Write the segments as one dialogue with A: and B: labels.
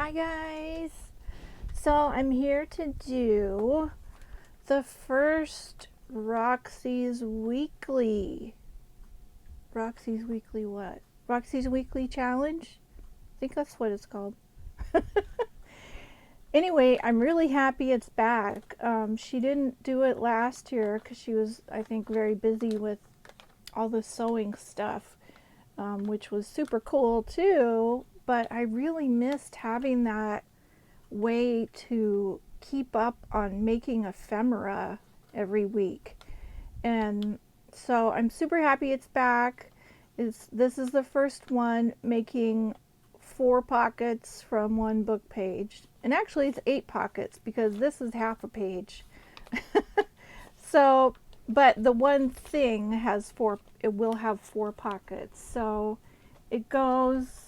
A: Hi guys! So I'm here to do the first Roxy's Weekly what? Roxy's Weekly Challenge? I think that's what it's called. Anyway, I'm really happy it's back. She didn't do it last year because she was, I think, very busy with all the sewing stuff, which was super cool too, but I really missed having that way to keep up on making ephemera every week. And so I'm super happy it's back. This is the first one, making 4 pockets from one book page. And actually it's 8 pockets because this is half a page. So, but the one thing has 4, it will have 4 pockets. So it goes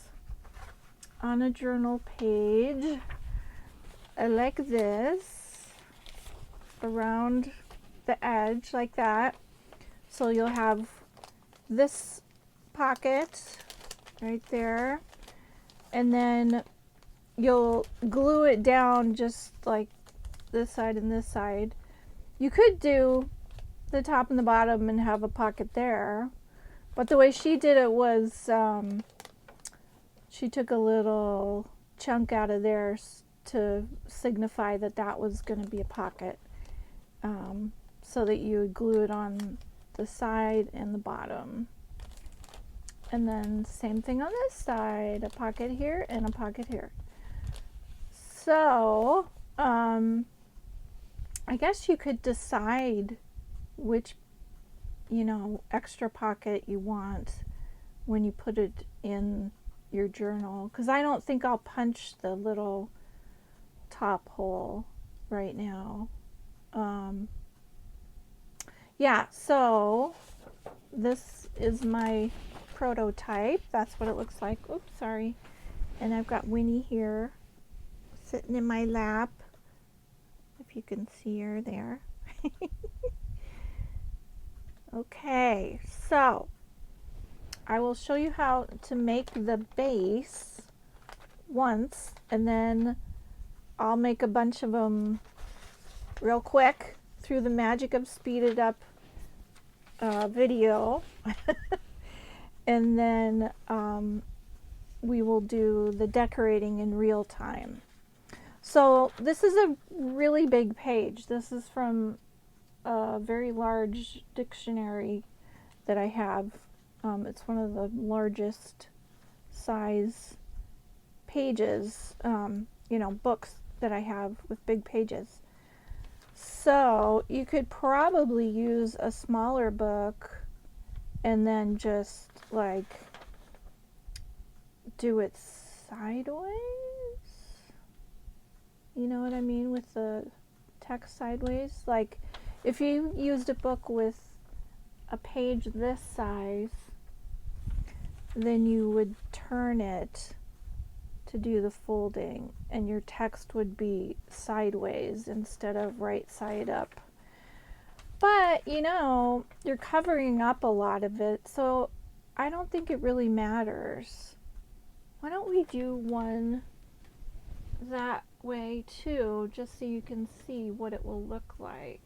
A: on a journal page like this, around the edge like that. So you'll have this pocket right there, and then you'll glue it down just like this side and this side. You could do the top and the bottom and have a pocket there, but the way she did it was she took a little chunk out of there to signify that that was going to be a pocket, so that you would glue it on the side and the bottom. And then same thing on this side, a pocket here and a pocket here. So I guess you could decide which, extra pocket you want when you put it in your journal, because I don't think I'll punch the little top hole right now. Yeah, so this is my prototype. That's what it looks like. Oops, sorry. And I've got Winnie here sitting in my lap, if you can see her there. Okay, so I will show you how to make the base once, and then I'll make a bunch of them real quick through the magic of speeded up video. And then we will do the decorating in real time. So this is a really big page. This is from a very large dictionary that I have. It's one of the largest size pages, books that I have with big pages. So you could probably use a smaller book and then just like do it sideways. You know what I mean, with the text sideways? Like if you used a book with a page this size, then you would turn it to do the folding, and your text would be sideways instead of right side up. But you're covering up a lot of it, so I don't think it really matters. Why don't we do one that way too, just so you can see what it will look like.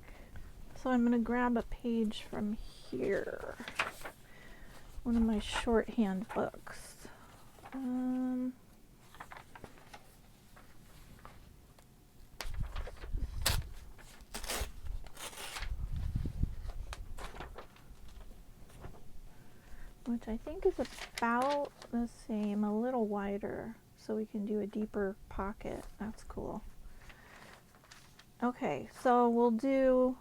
A: So I'm going to grab a page from here, one of my shorthand books. Which I think is about the same, a little wider, so we can do a deeper pocket. That's cool. Okay, so we'll do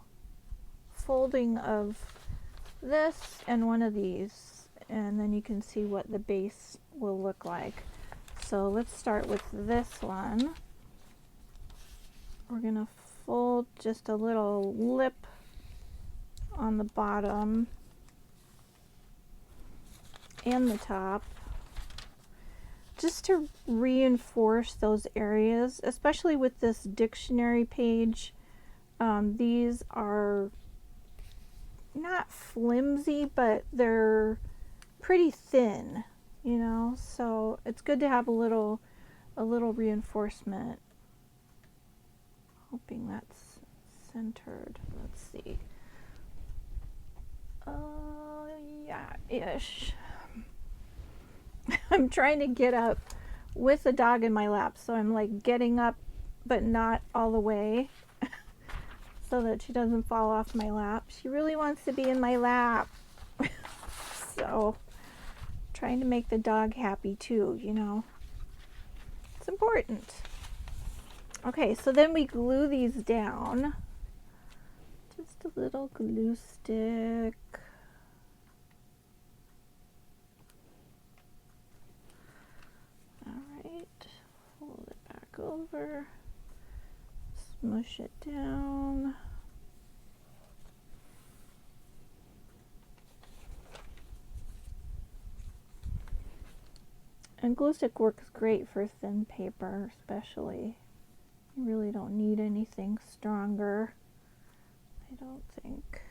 A: folding of this and one of these, and then you can see what the base will look like. So let's start with this one. We're going to fold just a little lip on the bottom and the top, just to reinforce those areas, especially with this dictionary page. These are not flimsy, but they're pretty thin, so it's good to have a little a little reinforcement. Hoping that's centered. Let's see. Yeah, ish. I'm trying to get up with the dog in my lap, so I'm like getting up but not all the way so that she doesn't fall off my lap. She really wants to be in my lap. So trying to make the dog happy too, you know. It's important. Okay, so then we glue these down. Just a little glue stick. Alright, fold it back over. Smush it down. And glue stick works great for thin paper, especially. You really don't need anything stronger. I don't think.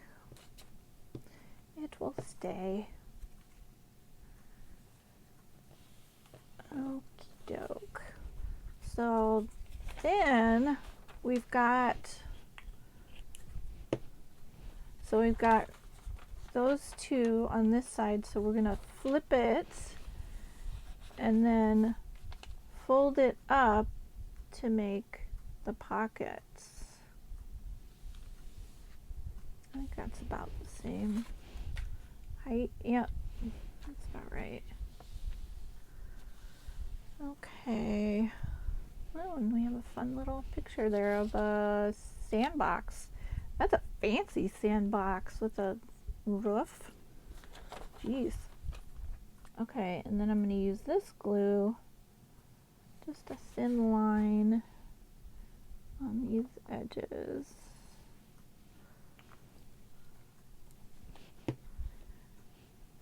A: It will stay. Okie doke. So then we've got those two on this side, so we're gonna flip it and then fold it up to make the pockets. I think that's about the same height. Yep, that's about right. Okay. Oh, and we have a fun little picture there of a sandbox. That's a fancy sandbox with a roof. Jeez. Okay, and then I'm going to use this glue, just a thin line on these edges.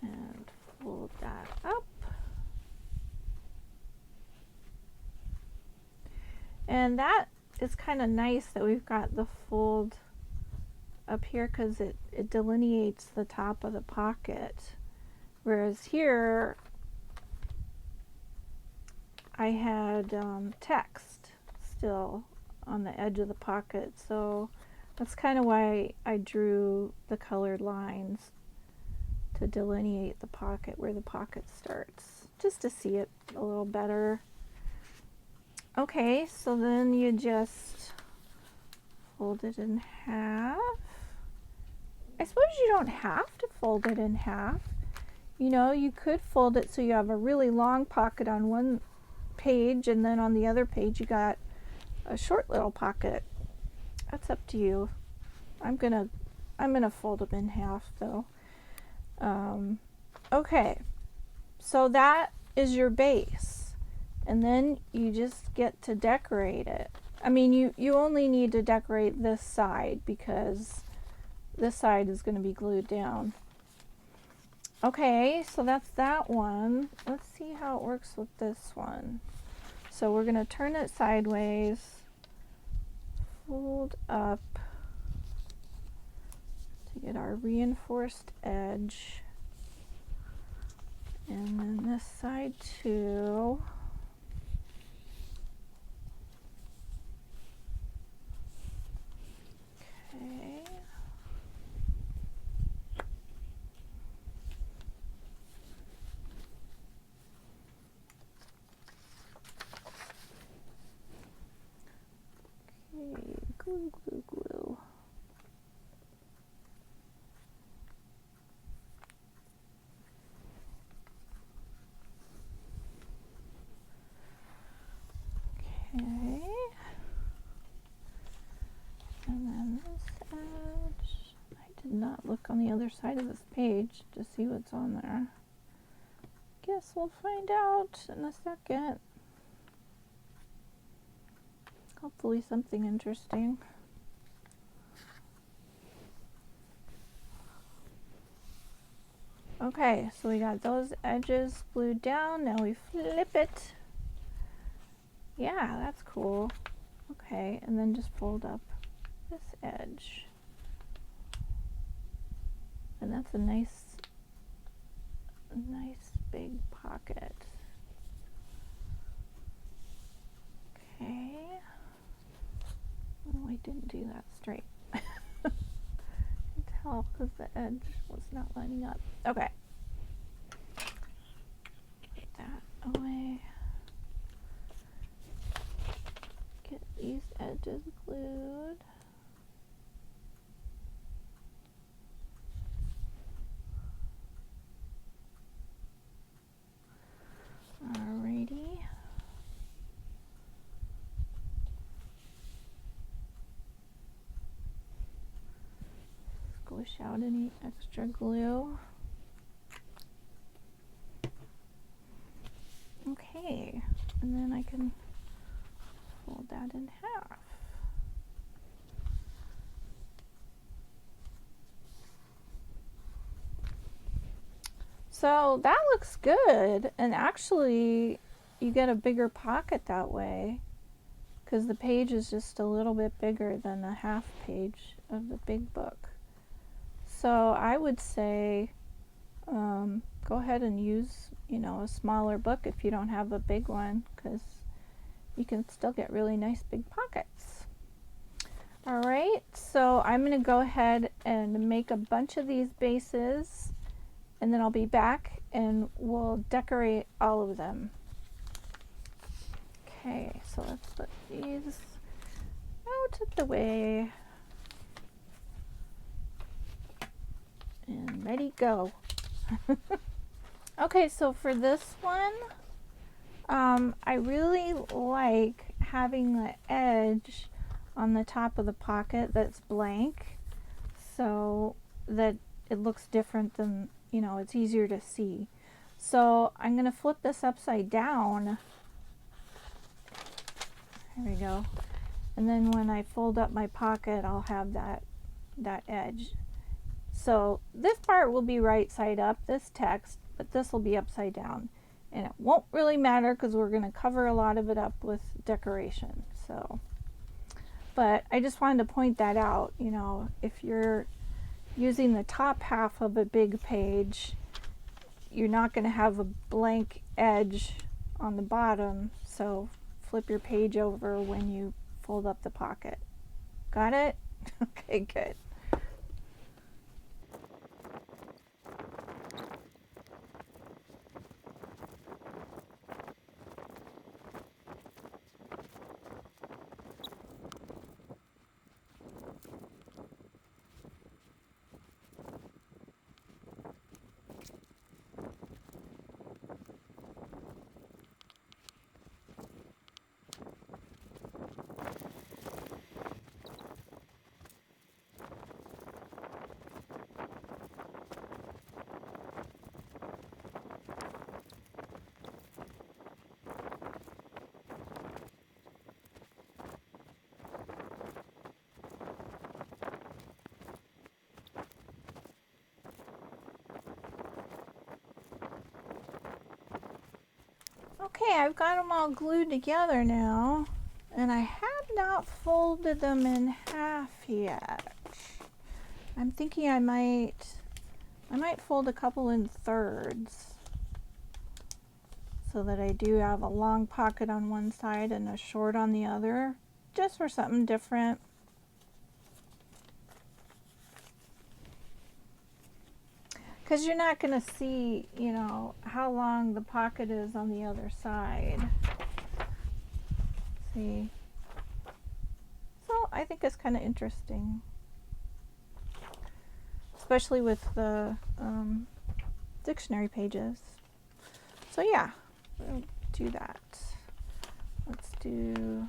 A: And fold that up. And that is kind of nice that we've got the fold up here because it delineates the top of the pocket. Whereas here I had text still on the edge of the pocket, so that's kind of why I drew the colored lines to delineate the pocket, where the pocket starts, just to see it a little better. Okay, so then you just fold it in half. I suppose you don't have to fold it in half. You know, you could fold it so you have a really long pocket on one page, and then on the other page you got a short little pocket. That's up to you. I'm gonna fold them in half though. Okay, so that is your base, and then you just get to decorate it. I mean, you only need to decorate this side because this side is going to be glued down. Okay, so that's that one. Let's see how it works with this one. So we're going to turn it sideways, fold up to get our reinforced edge, and then this side too. Okay. Glue, glue, glue. Okay. And then this edge. I did not look on the other side of this page to see what's on there. Guess we'll find out in a second. Hopefully something interesting. Okay, so we got those edges glued down. Now we flip it. Yeah, that's cool. Okay, and then just fold up this edge. And that's a nice big pocket. didn't do that straight. I can tell because the edge was not lining up. Okay. Put that away. Get these edges glued. Alrighty. Squish out any extra glue. Okay, and then I can fold that in half. So that looks good, and actually you get a bigger pocket that way because the page is just a little bit bigger than the half page of the big book. So I would say go ahead and use, a smaller book if you don't have a big one, because you can still get really nice big pockets. Alright, so I'm going to go ahead and make a bunch of these bases, and then I'll be back and we'll decorate all of them. Okay, so let's put these out of the way. And ready, go. Okay, so for this one, I really like having the edge on the top of the pocket that's blank so that it looks different than, it's easier to see. So I'm going to flip this upside down. There we go. And then when I fold up my pocket, I'll have that edge. So this part will be right side up, this text, but this will be upside down. And it won't really matter because we're going to cover a lot of it up with decoration. But I just wanted to point that out, if you're using the top half of a big page, you're not going to have a blank edge on the bottom, so flip your page over when you fold up the pocket. Got it? Okay, good. Okay, I've got them all glued together now, and I have not folded them in half yet. I'm thinking I might fold a couple in thirds so that I do have a long pocket on one side and a short on the other, just for something different. Because you're not going to see, how long the pocket is on the other side. See? So I think it's kind of interesting. Especially with the dictionary pages. So yeah, we'll do that. Let's do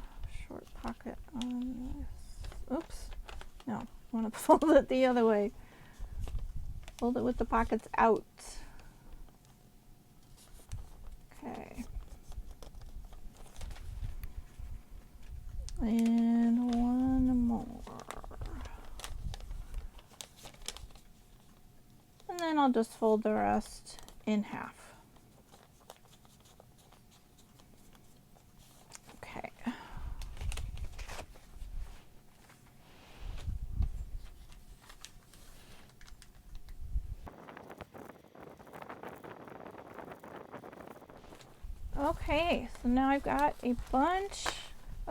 A: short pocket on this. Oops. No, I want to fold it the other way. Fold it with the pockets out. Okay. And one more. And then I'll just fold the rest in half. Okay. Okay, so now I've got a bunch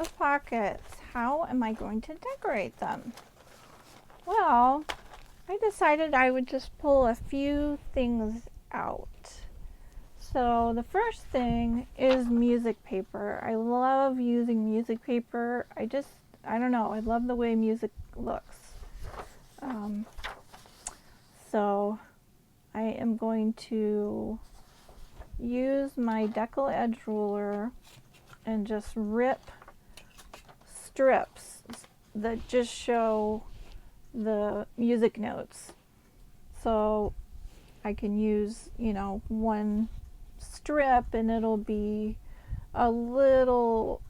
A: of pockets. How am I going to decorate them? Well, I decided I would just pull a few things out. So the first thing is music paper. I love using music paper. I don't know, I love the way music looks. So I am going to use my decal edge ruler and just rip strips that just show the music notes. So I can use, one strip and it'll be a little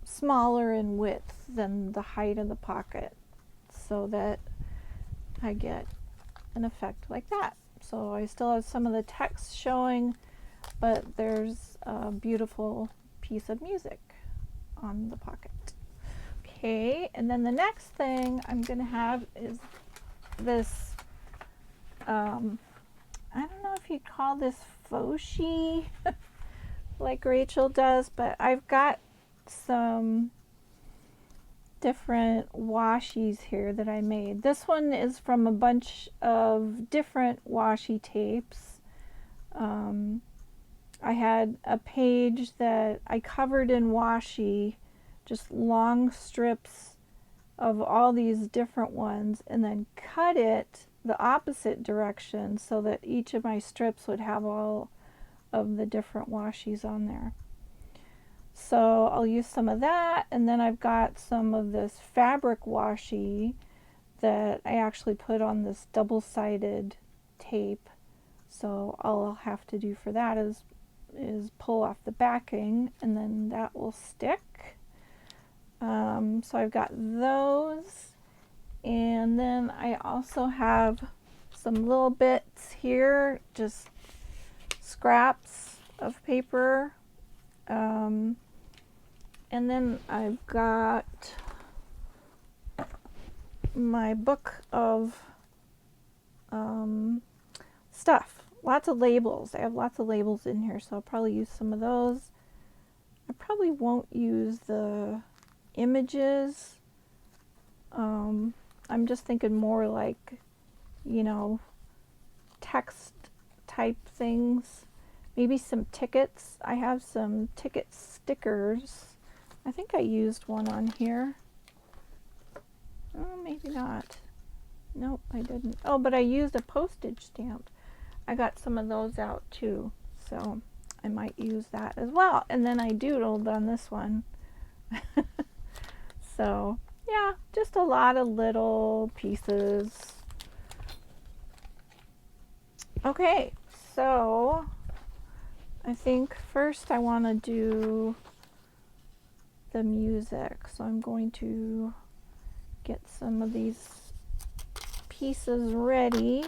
A: smaller in width than the height of the pocket, so that I get an effect like that. So I still have some of the text showing, but there's a beautiful piece of music on the pocket. Okay, and then the next thing I'm going to have is this, I don't know if you'd call this foshi like Rachel does, but I've got some different washies here that I made. This one is from a bunch of different washi tapes. I had a page that I covered in washi, just long strips of all these different ones, and then cut it the opposite direction so that each of my strips would have all of the different washies on there. So I'll use some of that, and then I've got some of this fabric washi that I actually put on this double-sided tape. So all I'll have to do for that is pull off the backing, and then that will stick. So I've got those, and then I also have some little bits here, just scraps of paper. And then I've got my book of stuff. Lots of labels. I have lots of labels in here, so I'll probably use some of those. I probably won't use the images. I'm just thinking more like, text type things. Maybe some tickets. I have some ticket stickers. I think I used one on here. Oh, maybe not. Nope, I didn't. Oh, but I used a postage stamp. I got some of those out too, so I might use that as well. And then I doodled on this one. So, yeah, just a lot of little pieces. Okay, so I think first I want to do the music. So I'm going to get some of these pieces ready.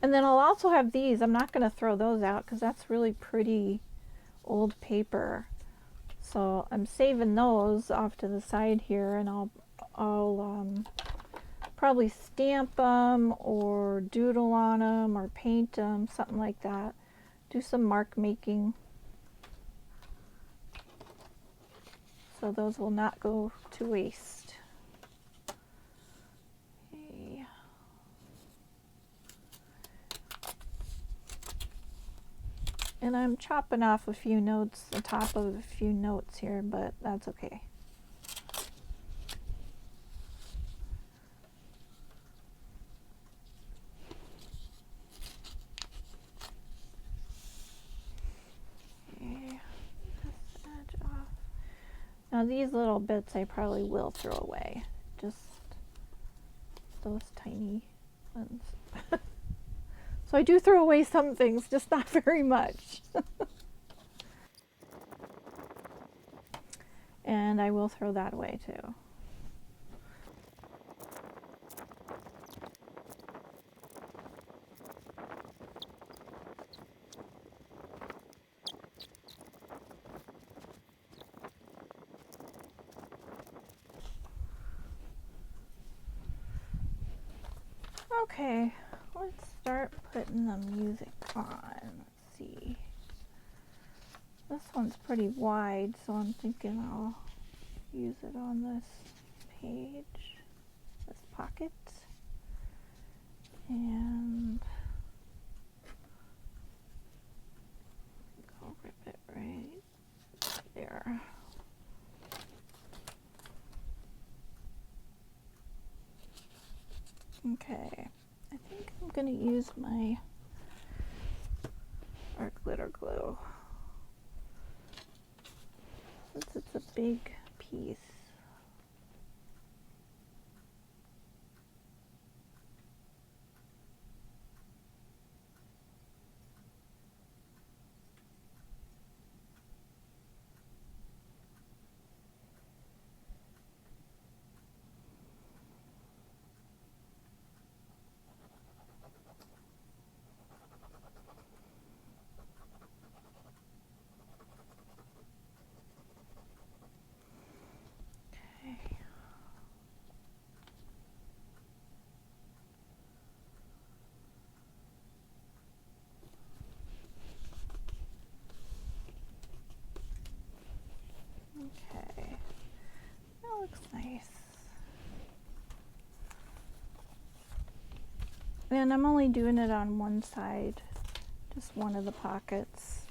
A: And then I'll also have these. I'm not going to throw those out because that's really pretty old paper. So I'm saving those off to the side here, and I'll probably stamp them or doodle on them or paint them, something like that. Do some mark making. So those will not go to waste. Okay. And I'm chopping off a few notes, the top of a few notes here, but that's okay. Okay, this edge off. Now these little bits I probably will throw away, just those tiny ones. So I do throw away some things, just not very much. And I will throw that away too. Okay, let's start putting the music on. Let's see. This one's pretty wide, so I'm thinking I'll use it on this page, this pocket. And I'll rip it right there. Okay, I think I'm going to use my art glitter glue since it's a big piece. Okay, that looks nice. And I'm only doing it on one side, just one of the pockets,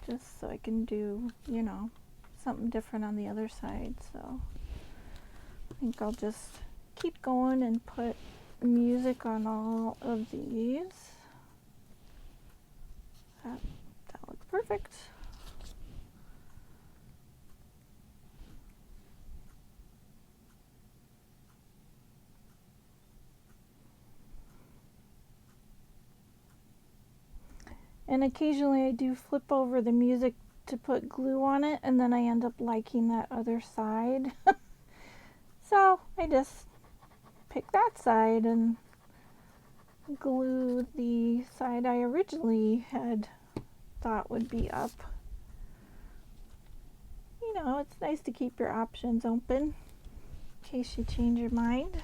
A: just so I can do, you know, something different on the other side. So I think I'll just keep going and put music on all of these. That looks perfect. And occasionally I do flip over the music to put glue on it, and then I end up liking that other side. So I just pick that side and glue the side I originally had thought would be up. You know, it's nice to keep your options open in case you change your mind.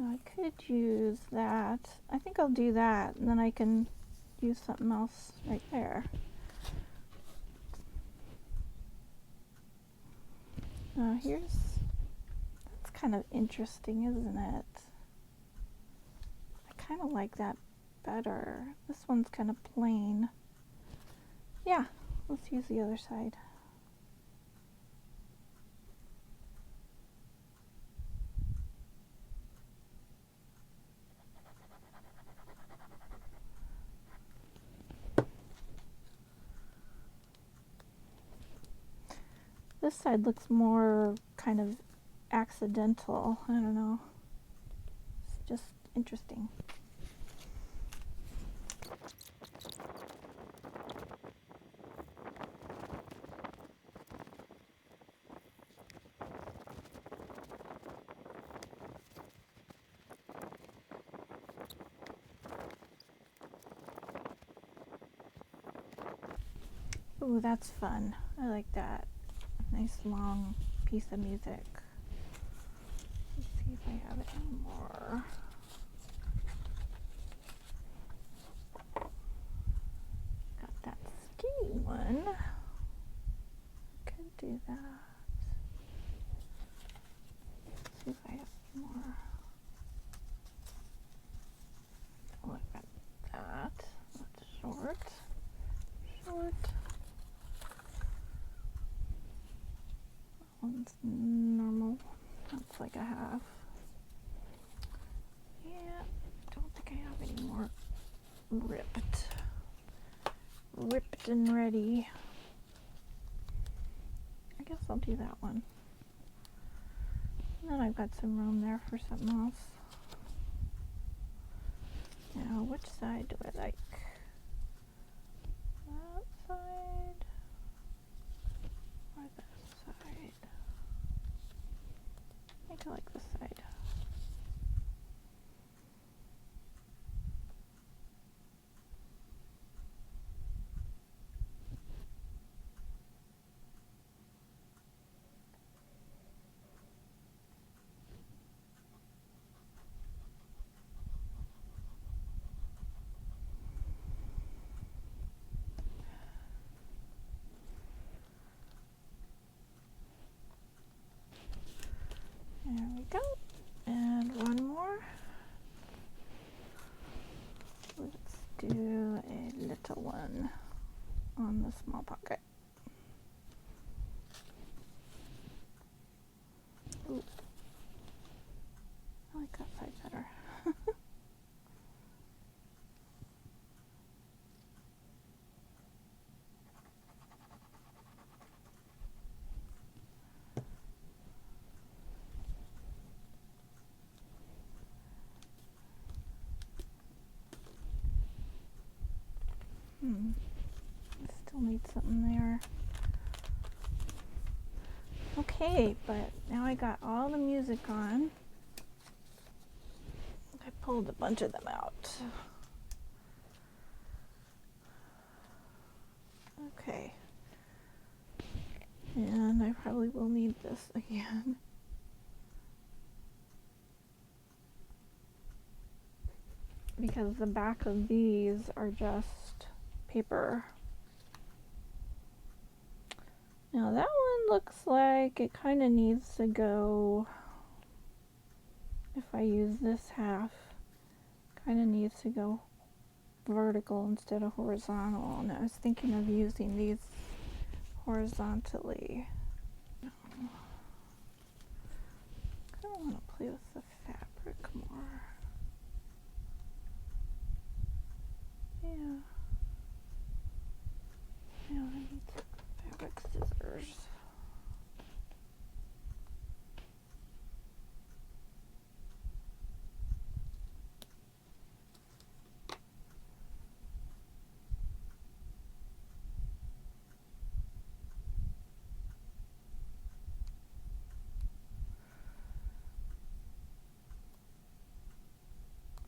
A: I could use that. I think I'll do that, and then I can use something else right there. That's kind of interesting, isn't it? I kind of like that better. This one's kind of plain. Yeah, let's use the other side. This side looks more kind of accidental. I don't know. It's just interesting. Ooh, that's fun. I like that. Nice long piece of music. Let's see if I have any more. Got that ski one. Could do that. Let's see if I have more. Oh, I got that. That's short. One's normal. That's like a half. Yeah, don't think I have any more ripped and ready. I guess I'll do that one. And then I've got some room there for something else. Now, which side do I like? That side or this side? I think I like this side. we go. And one more. Let's do a little one on the small pocket. Ooh. I like that side better. Still need something there. Okay, but now I got all the music on. I pulled a bunch of them out. Okay. And I probably will need this again. Because the back of these are just paper. Now that one looks like it kind of needs to go, if I use this half, kind of needs to go vertical instead of horizontal. And I was thinking of using these horizontally. I kind of want to play with the fabric more. Yeah. Yeah, I need some fabric scissors.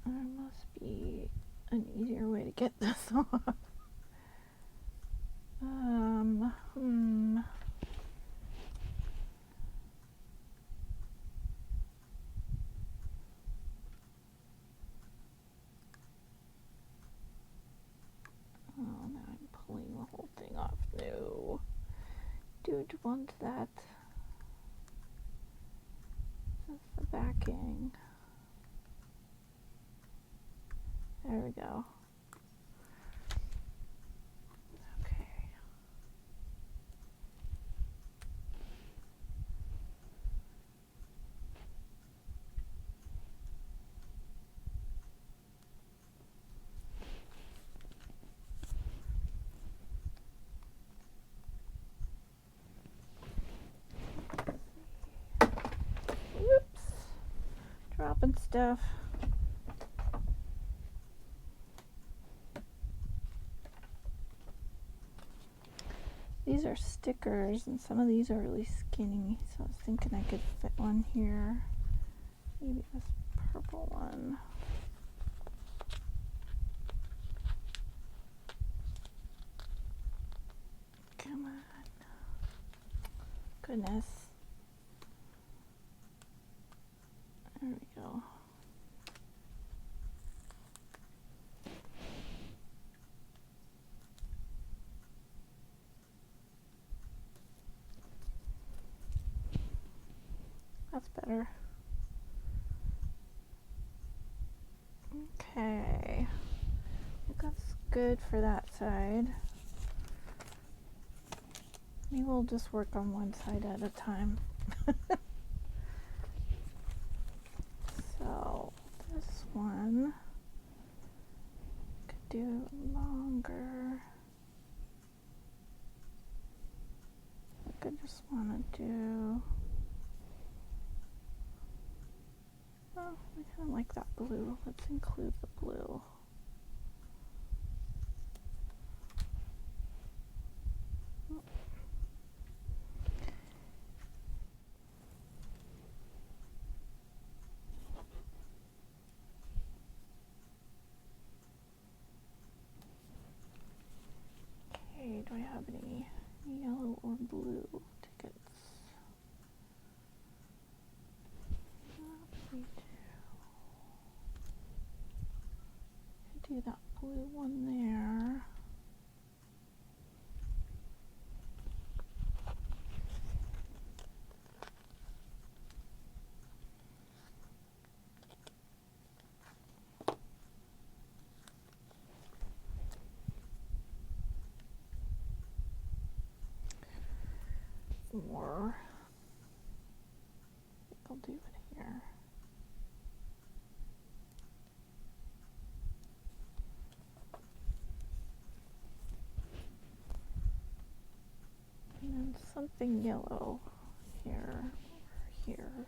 A: There must be an easier way to get this off. Oh, now I'm pulling the whole thing off. No. Don't want that. That's the backing. There we go. Okay. Whoops. Dropping stuff. These are stickers, and some of these are really skinny, so I was thinking I could fit one here. Maybe this purple one. Come on. Goodness. There we go. That's better. Okay. I think that's good for that side. Maybe we'll just work on one side at a time. So, this one could do longer. I could just want to do. Oh, I kind of like that blue. Let's include the blue. Okay, do I have any yellow or blue tickets? We do that blue one there. more. I think I'll do it here. And then something yellow here or here.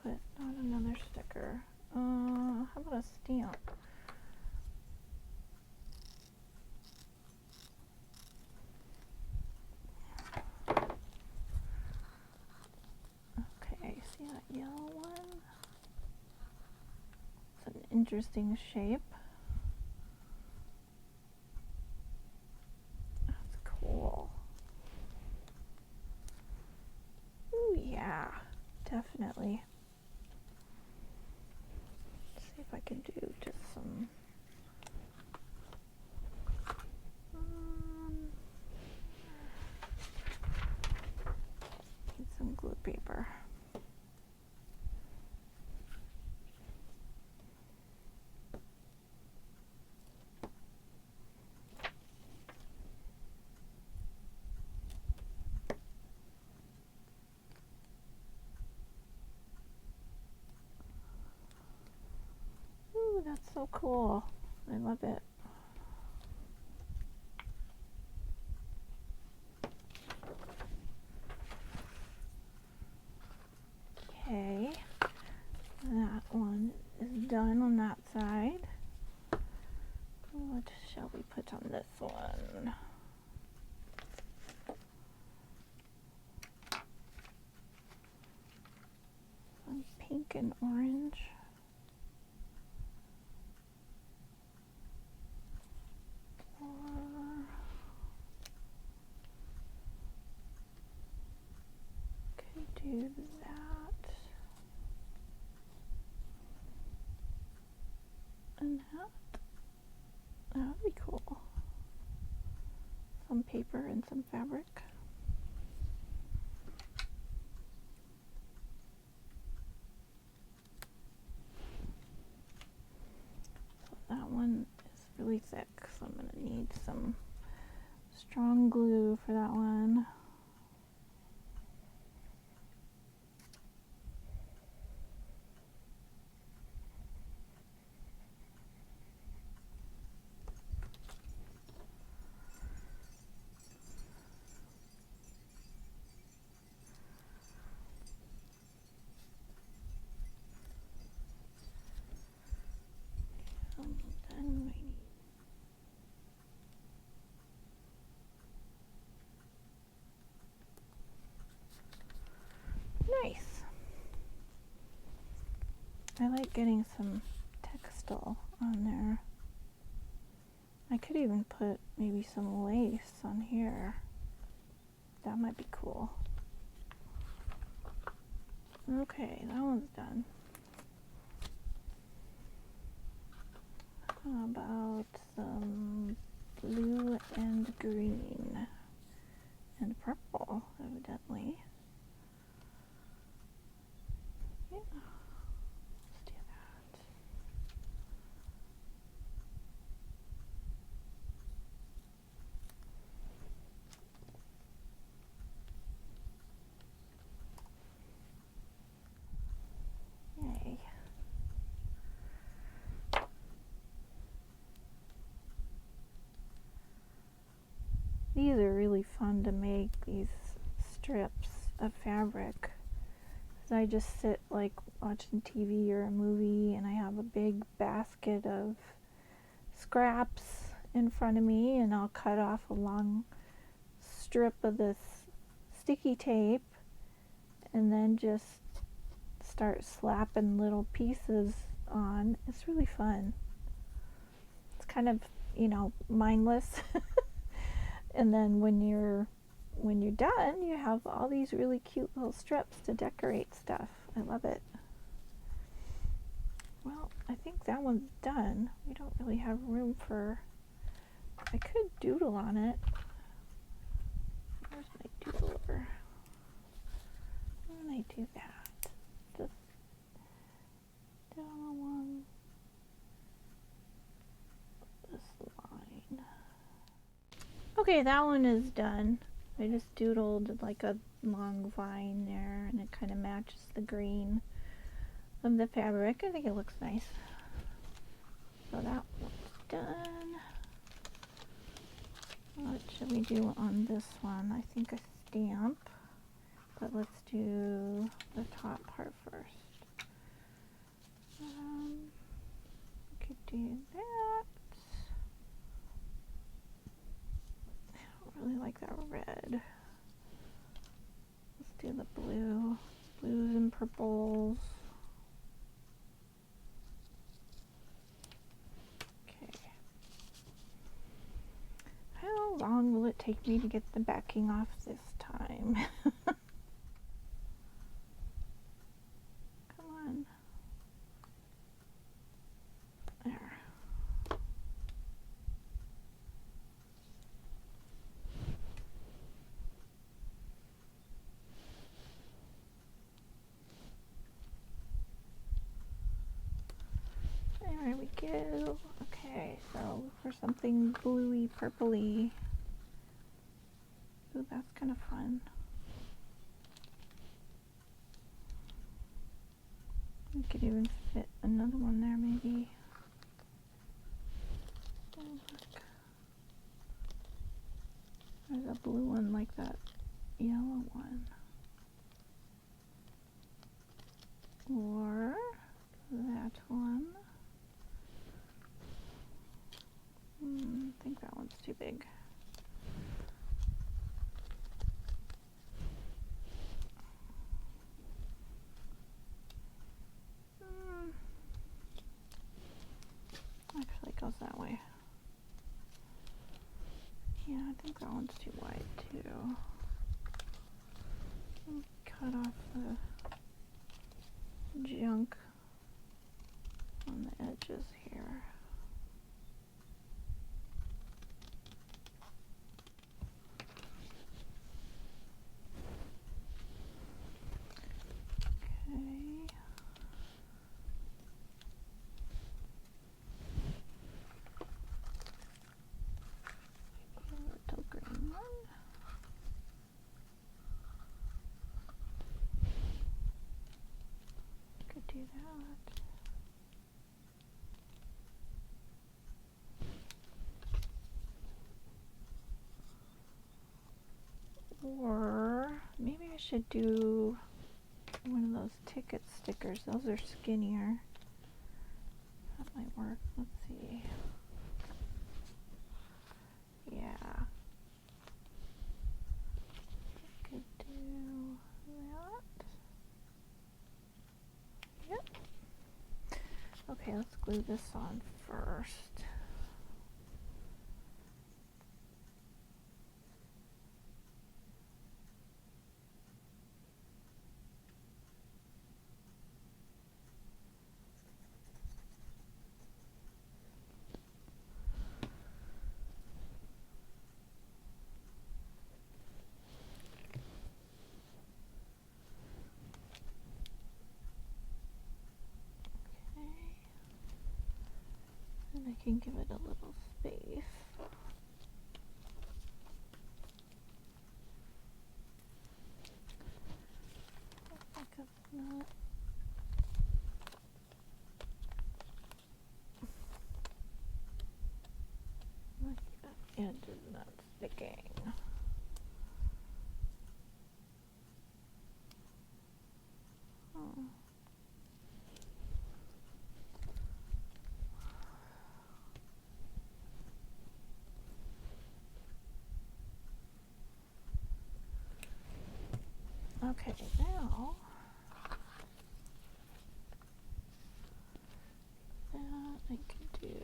A: But not another sticker. How about a stamp? Okay, see that yellow one? It's an interesting shape. That's cool. Ooh, yeah, definitely. Let's see if I can do just some need some glue paper. Ooh, that's so cool. I love it. Okay, that one is done on that side. What shall we put on this one? Some pink and orange. Could do that. And that. That would be cool. Some paper and some fabric. So that one is really thick, so I'm going to need some strong glue for that one. Then we need nice. I like getting some textile on there. I could even put maybe some lace on here. That might be cool. Okay, that one's done. How about some blue and green and purple, evidently. Yeah, let's do that. Yay. These are really fun to make, these strips of fabric. So I just sit like watching TV or a movie and I have a big basket of scraps in front of me and I'll cut off a long strip of this sticky tape and then just start slapping little pieces on. It's really fun. It's kind of, you know, mindless. And then when you're done, you have all these really cute little strips to decorate stuff. I love it. Well, I think that one's done. We don't really have room for, I could doodle on it. Where's my doodler? When I do that, just down along this line. Okay, that one is done. I just doodled like a long vine there, and it kind of matches the green of the fabric. I think it looks nice. So that one's done. What should we do on this one? I think a stamp, but let's do the top part first. We could do that. I don't really like that red. Let's do the blue, blues and purples. How long will it take me to get the backing off this time? Come on. There. There we go. Okay, so for something bluey, purpley. Ooh, that's kind of fun. We could even fit another one there, maybe. Oh, look. There's a blue one like that yellow one. Or that one. I think that one's too big. Actually, it goes that way. Yeah, I think that one's too wide too. Cut off the junk on the edges here. Do that. Or maybe I should do one of those ticket stickers. Those are skinnier. That might work. Let's see. Yeah. I could do that. Yep. Okay, let's glue this on first. And I can give it a little space. Like a nut. Like that edge is not sticking. Oh. Okay, now that I could do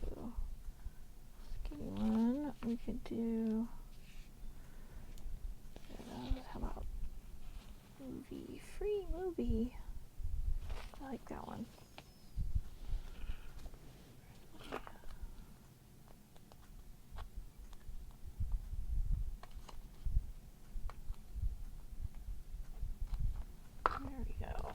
A: skinny one. We could do how about movie, free movie? I like that one. There we go.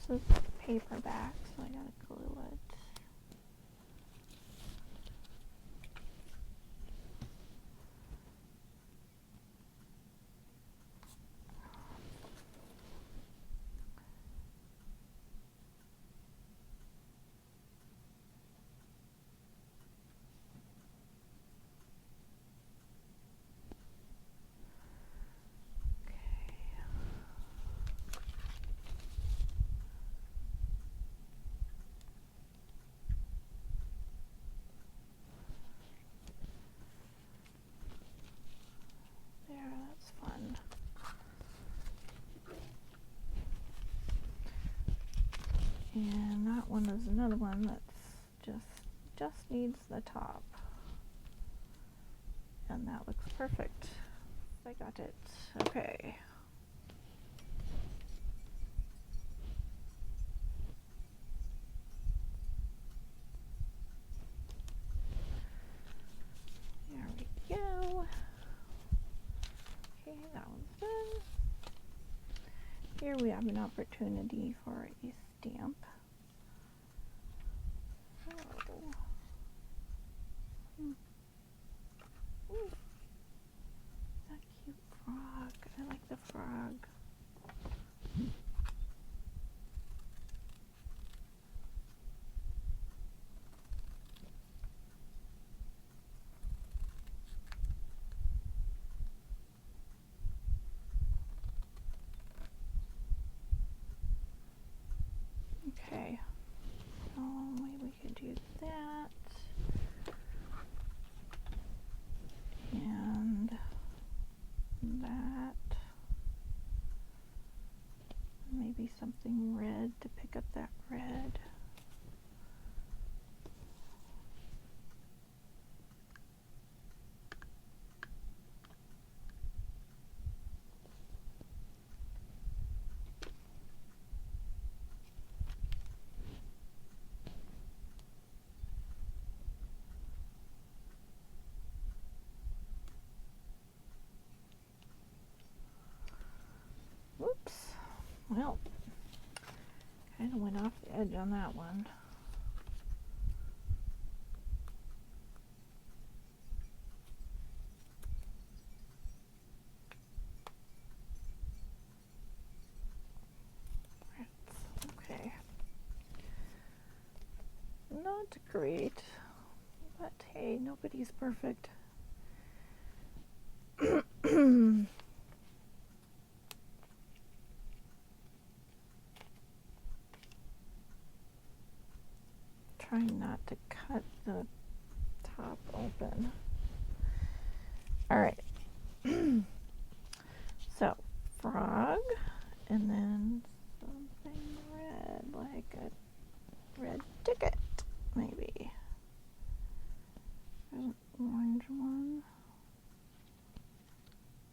A: is paperback, so I gotta glue it. Fun. And that one is another one that's just needs the top. And that looks perfect. I got it. Okay. There we go. Okay, that one's done. Here we have an opportunity for a stamp. Oh. Ooh. That cute frog. I like the frog. Okay, maybe we could do that, and that, maybe something red to pick up that red. Whoops. Well, kind of went off the edge on that one. Okay. Not great, but hey, nobody's perfect. Trying not to cut the top open. All right. So, frog, and then something red, like a red ticket, maybe. An orange one.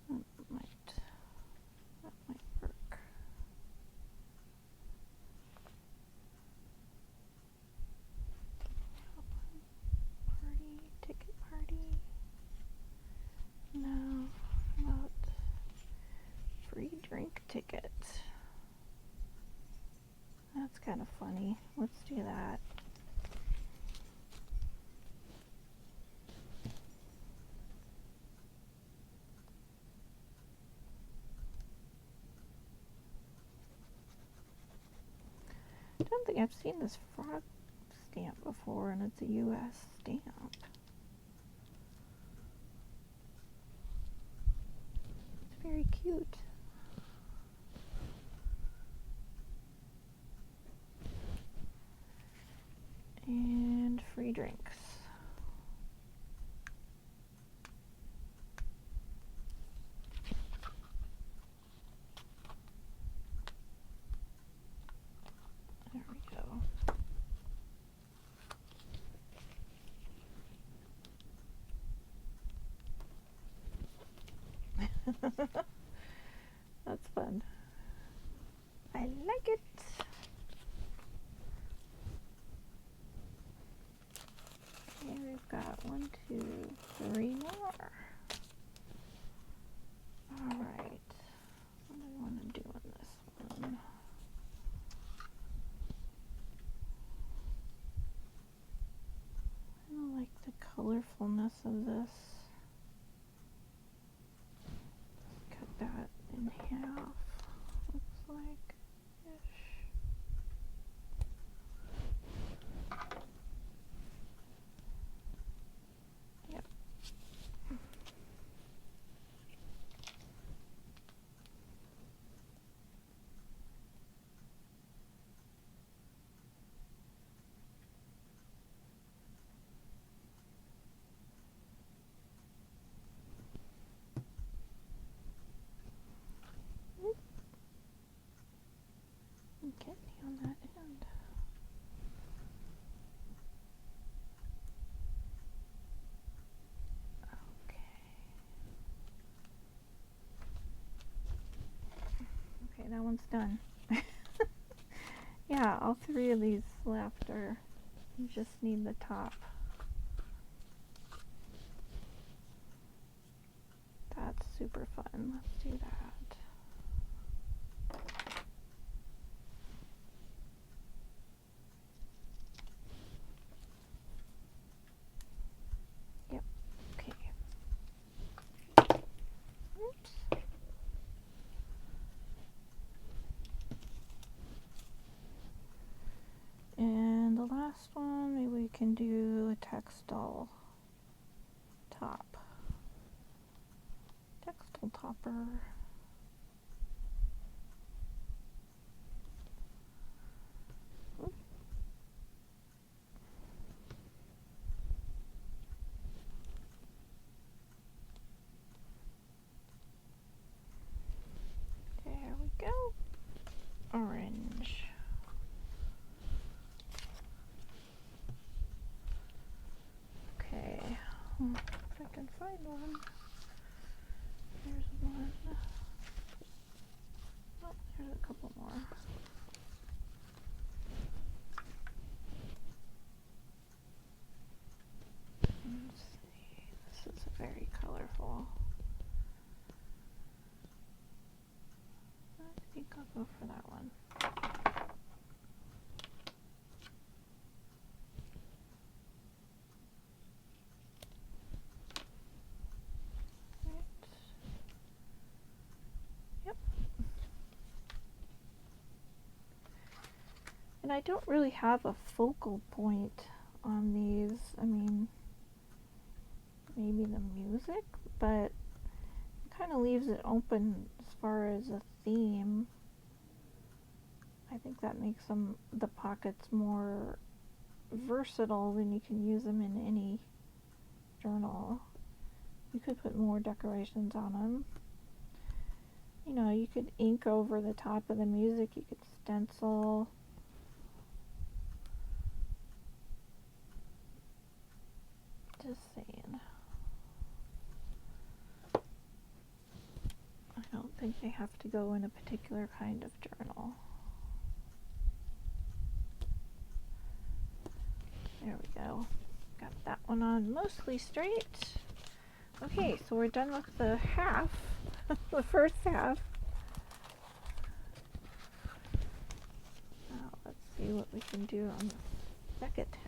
A: That might work. Party, ticket party. No, not free drink ticket. That's kind of funny. Let's do that. I don't think I've seen this frog stamp before, and it's a U.S. stamp. It's very cute. And free drinks. There we go. That's fun. I like it. Okay, we've got 1, 2, 3 more. All right. What do I want to do on this one? colorfulness of this. Cut that in half, looks like ish. Yep. Get me on that end. Okay. Okay, that one's done. Yeah, all three of these left are, you just need the top. That's super fun. Let's do that. Yep. Okay. Oops. And the last one, maybe we can do a textile top. Textile topper. There we go. Orange. Okay. If I can find one. There's one. Oh, there's a couple more. Let's see. This is very colorful. I think I'll go for that one. Right. Yep. And I don't really have a focal point on these. I mean, maybe the music, but it kind of leaves it open as far as a theme. I think that makes the pockets more versatile when you can use them in any journal. You could put more decorations on them. You know, you could ink over the top of the music, you could stencil. Just saying. I don't think they have to go in a particular kind of journal. There we go. Got that one on mostly straight. Okay, so we're done with the half, the first half. Now let's see what we can do on the second half.